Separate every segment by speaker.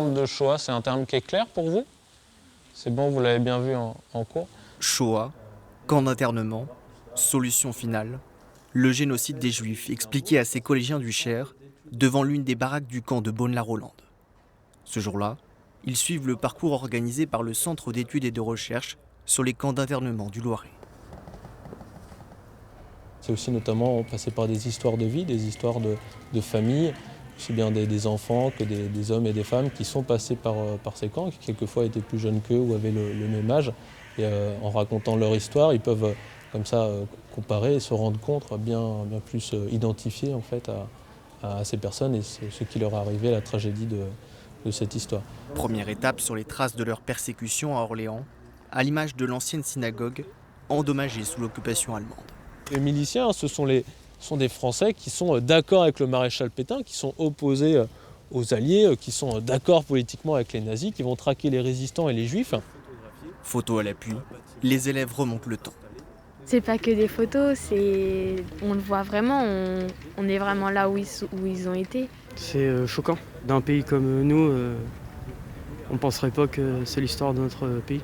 Speaker 1: De Shoah, c'est un terme qui est clair pour vous? C'est bon, vous l'avez bien vu en cours?
Speaker 2: Shoah, camp d'internement, solution finale, le génocide des Juifs expliqué à ces collégiens du Cher devant l'une des baraques du camp de Beaune-la-Rolande. Ce jour-là, ils suivent le parcours organisé par le Centre d'études et de recherche sur les camps d'internement du Loiret.
Speaker 1: C'est aussi notamment passer par des histoires de vie, des histoires de famille, aussi bien des enfants que des hommes et des femmes qui sont passés par ces camps, qui quelquefois étaient plus jeunes qu'eux ou avaient le même âge. Et en racontant leur histoire, ils peuvent comme ça comparer et se rendre compte, bien plus identifier en fait à ces personnes et ce qui leur est arrivé, la tragédie de cette histoire.
Speaker 2: Première étape sur les traces de leur persécution à Orléans, à l'image de l'ancienne synagogue, endommagée sous l'occupation allemande.
Speaker 1: Les miliciens, ce sont des Français qui sont d'accord avec le maréchal Pétain, qui sont opposés aux Alliés, qui sont d'accord politiquement avec les nazis, qui vont traquer les résistants et les juifs.
Speaker 2: Photo à l'appui, les élèves remontent le temps.
Speaker 3: C'est pas que des photos, on le voit vraiment, on est vraiment là où ils ont été.
Speaker 4: C'est choquant. D'un pays comme nous, on ne penserait pas que c'est l'histoire de notre pays.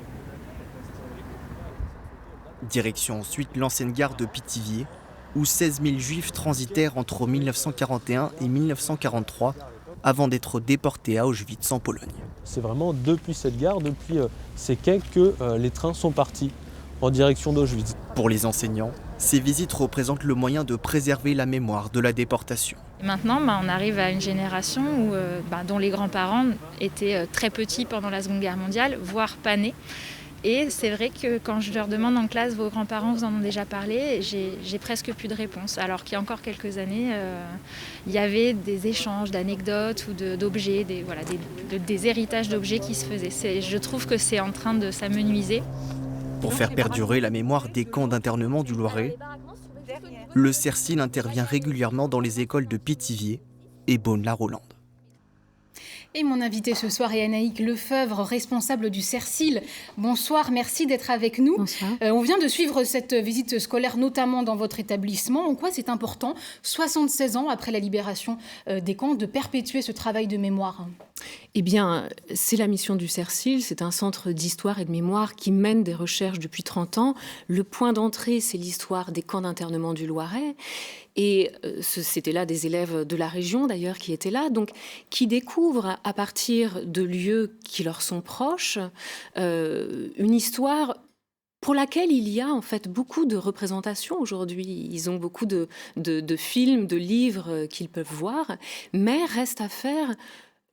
Speaker 2: Direction ensuite l'ancienne gare de Pithiviers, où 16 000 juifs transitèrent entre 1941 et 1943 avant d'être déportés à Auschwitz en Pologne.
Speaker 1: C'est vraiment depuis cette gare, depuis ces quais que les trains sont partis en direction d'Auschwitz.
Speaker 2: Pour les enseignants, ces visites représentent le moyen de préserver la mémoire de la déportation.
Speaker 5: Maintenant, on arrive à une génération dont les grands-parents étaient très petits pendant la Seconde Guerre mondiale, voire pas nés. Et c'est vrai que quand je leur demande en classe, vos grands-parents vous en ont déjà parlé, j'ai presque plus de réponses. Alors qu'il y a encore quelques années, il y avait des échanges d'anecdotes ou d'objets, des héritages d'objets qui se faisaient. Je trouve que c'est en train de s'amenuiser.
Speaker 2: Pour faire perdurer la mémoire des camps d'internement du Loiret, le CERSIL intervient régulièrement dans les écoles de Pithiviers et Beaune-la-Rolande.
Speaker 6: Et mon invité ce soir est Anaïque Lefeuvre, responsable du CERSIL. Bonsoir, merci d'être avec nous.
Speaker 3: Bonsoir.
Speaker 6: On vient de suivre cette visite scolaire, notamment dans votre établissement. En quoi c'est important, 76 ans après la libération des camps, de perpétuer ce travail de mémoire ?
Speaker 7: Eh bien, c'est la mission du CERSIL, c'est un centre d'histoire et de mémoire qui mène des recherches depuis 30 ans. Le point d'entrée, c'est l'histoire des camps d'internement du Loiret. Et c'était là des élèves de la région, d'ailleurs, qui étaient là, donc qui découvrent à partir de lieux qui leur sont proches une histoire pour laquelle il y a en fait beaucoup de représentations aujourd'hui. Ils ont beaucoup de films, de livres qu'ils peuvent voir, mais reste à faire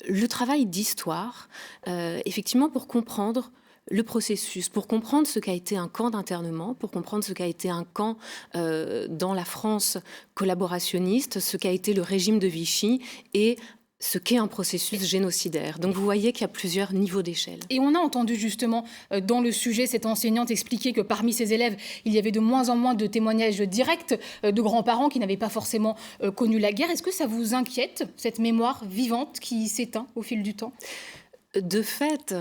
Speaker 7: le travail d'histoire, effectivement, pour comprendre le processus, pour comprendre ce qu'a été un camp d'internement, pour comprendre ce qu'a été un camp dans la France collaborationniste, ce qu'a été le régime de Vichy et ce qu'est un processus génocidaire. Donc vous voyez qu'il y a plusieurs niveaux d'échelle.
Speaker 6: Et on a entendu justement dans le sujet cette enseignante expliquer que parmi ses élèves, il y avait de moins en moins de témoignages directs de grands-parents qui n'avaient pas forcément connu la guerre. Est-ce que ça vous inquiète, cette mémoire vivante qui s'éteint au fil du temps ?
Speaker 7: De fait,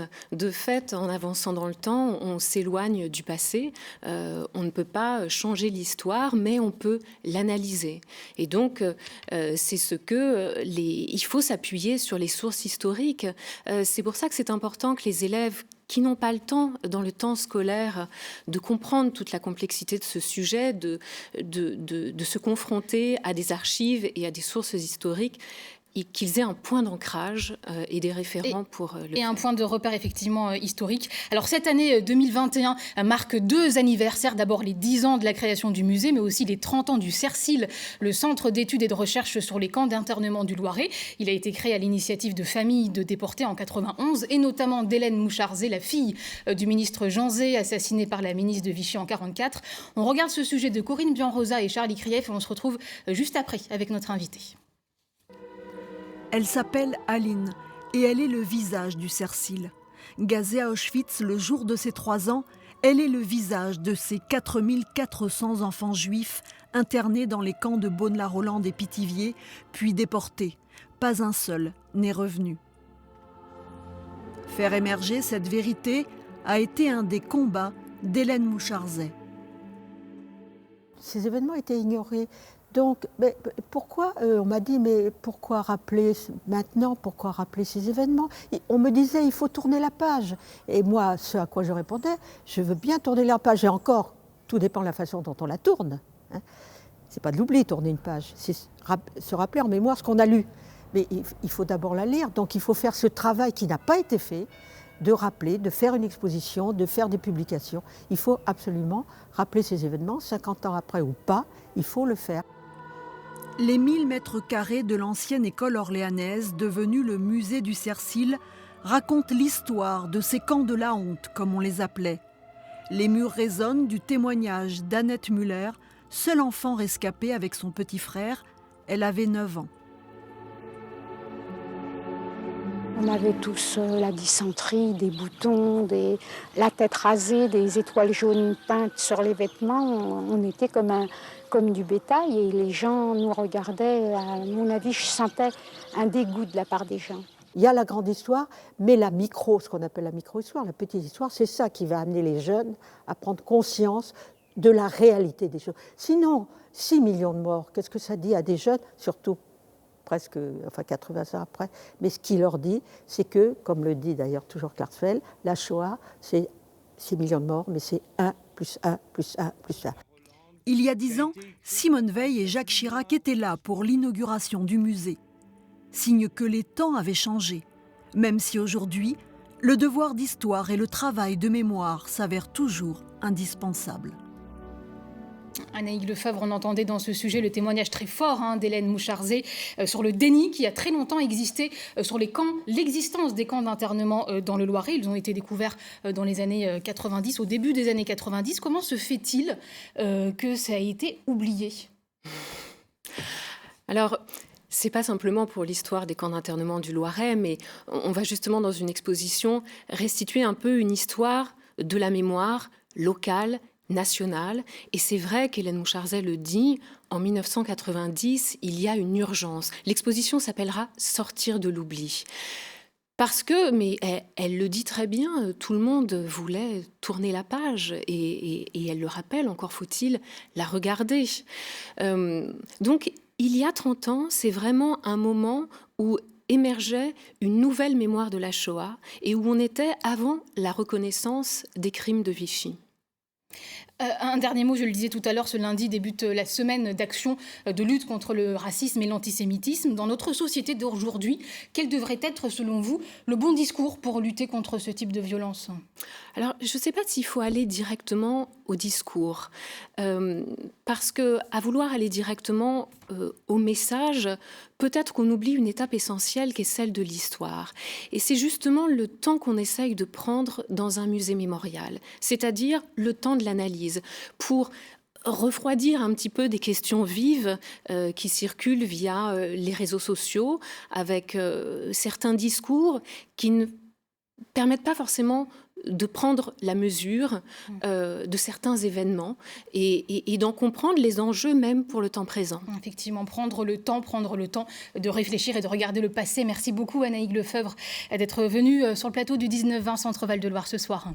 Speaker 7: en avançant dans le temps, on s'éloigne du passé. On ne peut pas changer l'histoire, mais on peut l'analyser. Et donc, c'est ce que il faut s'appuyer sur les sources historiques. C'est pour ça que c'est important que les élèves qui n'ont pas le temps, dans le temps scolaire, de comprendre toute la complexité de ce sujet, de se confronter à des archives et à des sources historiques, et qu'ils aient un point d'ancrage et des référents pour le faire.
Speaker 6: Et un point de repère effectivement historique. Alors cette année 2021 marque 2 anniversaires. D'abord les 10 ans de la création du musée, mais aussi les 30 ans du CERSIL, le centre d'études et de recherche sur les camps d'internement du Loiret. Il a été créé à l'initiative de familles de déportés en 91, et notamment d'Hélène Moucharzé, la fille du ministre Jean Zay, assassinée par la ministre de Vichy en 44. On regarde ce sujet de Corinne Bianrosa et Charlie Krief, et on se retrouve juste après avec notre invité.
Speaker 8: Elle s'appelle Aline et elle est le visage du CERSIL. Gazée à Auschwitz le jour de ses 3 ans, elle est le visage de ces 4400 enfants juifs internés dans les camps de Beaune-la-Rolande et Pithiviers, puis déportés. Pas un seul n'est revenu. Faire émerger cette vérité a été un des combats d'Hélène Moucharzé.
Speaker 9: Ces événements étaient ignorés Donc, mais pourquoi, on m'a dit, mais pourquoi rappeler maintenant, pourquoi rappeler ces événements? On me disait, il faut tourner la page. Et moi, ce à quoi je répondais, je veux bien tourner la page. Et encore, tout dépend de la façon dont on la tourne. Hein. C'est pas de l'oublier, tourner une page, c'est se rappeler en mémoire ce qu'on a lu. Mais il faut d'abord la lire, donc il faut faire ce travail qui n'a pas été fait, de rappeler, de faire une exposition, de faire des publications. Il faut absolument rappeler ces événements, 50 ans après ou pas, il faut le faire.
Speaker 8: Les 1000 mètres carrés de l'ancienne école orléanaise, devenue le musée du Cercil, racontent l'histoire de ces camps de la honte, comme on les appelait. Les murs résonnent du témoignage d'Annette Muller, seul enfant rescapé avec son petit frère. Elle avait 9 ans.
Speaker 10: On avait tous la dysenterie, des boutons, la tête rasée, des étoiles jaunes peintes sur les vêtements. On était comme du bétail et les gens nous regardaient. À mon avis, je sentais un dégoût de la part des gens.
Speaker 9: Il y a la grande histoire, mais ce qu'on appelle la micro-histoire, la petite histoire, c'est ça qui va amener les jeunes à prendre conscience de la réalité des choses. Sinon, 6 millions de morts, qu'est-ce que ça dit à des jeunes, surtout presque 80 ans après, mais ce qu'il leur dit, c'est que, comme le dit d'ailleurs toujours Klarsfeld, la Shoah, c'est 6 millions de morts, mais c'est 1 plus 1 plus 1 plus 1.
Speaker 8: Il y a 10 ans, Simone Veil et Jacques Chirac étaient là pour l'inauguration du musée. Signe que les temps avaient changé, même si aujourd'hui, le devoir d'histoire et le travail de mémoire s'avèrent toujours indispensables.
Speaker 6: Anaïg Lefebvre, on entendait dans ce sujet le témoignage très fort d'Hélène Moucharzé sur le déni qui a très longtemps existé sur les camps, l'existence des camps d'internement dans le Loiret. Ils ont été découverts dans les années 90, au début des années 90. Comment se fait-il que ça a été oublié ?
Speaker 7: Alors, c'est pas simplement pour l'histoire des camps d'internement du Loiret, mais on va justement dans une exposition restituer un peu une histoire de la mémoire locale, nationale. Et c'est vrai qu'Hélène Moucharzé le dit, en 1990, il y a une urgence. L'exposition s'appellera « Sortir de l'oubli ». Parce que, mais elle le dit très bien, tout le monde voulait tourner la page et elle le rappelle, encore faut-il la regarder. Donc, il y a 30 ans, c'est vraiment un moment où émergeait une nouvelle mémoire de la Shoah et où on était avant la reconnaissance des crimes de Vichy.
Speaker 6: Un dernier mot, je le disais tout à l'heure, ce lundi débute la semaine d'action de lutte contre le racisme et l'antisémitisme. Dans notre société d'aujourd'hui, quel devrait être, selon vous, le bon discours pour lutter contre ce type de violence ?
Speaker 7: Alors, je ne sais pas s'il faut aller directement au discours, parce qu'à vouloir aller directement au message, peut-être qu'on oublie une étape essentielle qui est celle de l'histoire. Et c'est justement le temps qu'on essaye de prendre dans un musée mémorial, c'est-à-dire le temps de l'analyse, pour refroidir un petit peu des questions vives qui circulent via les réseaux sociaux, avec certains discours qui ne permettent pas forcément de prendre la mesure de certains événements et d'en comprendre les enjeux même pour le temps présent.
Speaker 6: Effectivement, prendre le temps de réfléchir et de regarder le passé. Merci beaucoup Anaïg Lefebvre d'être venue sur le plateau du 19-20 Centre Val de Loire ce soir.